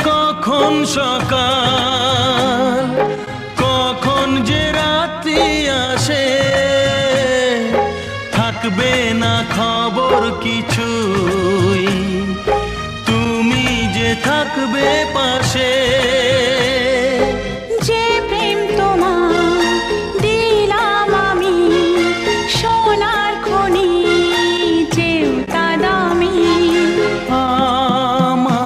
কখন সকাল, কখন যে রাত্রি আসে, থাকবে না খবর কিছুই, তুমি যে থাকবে পাশে।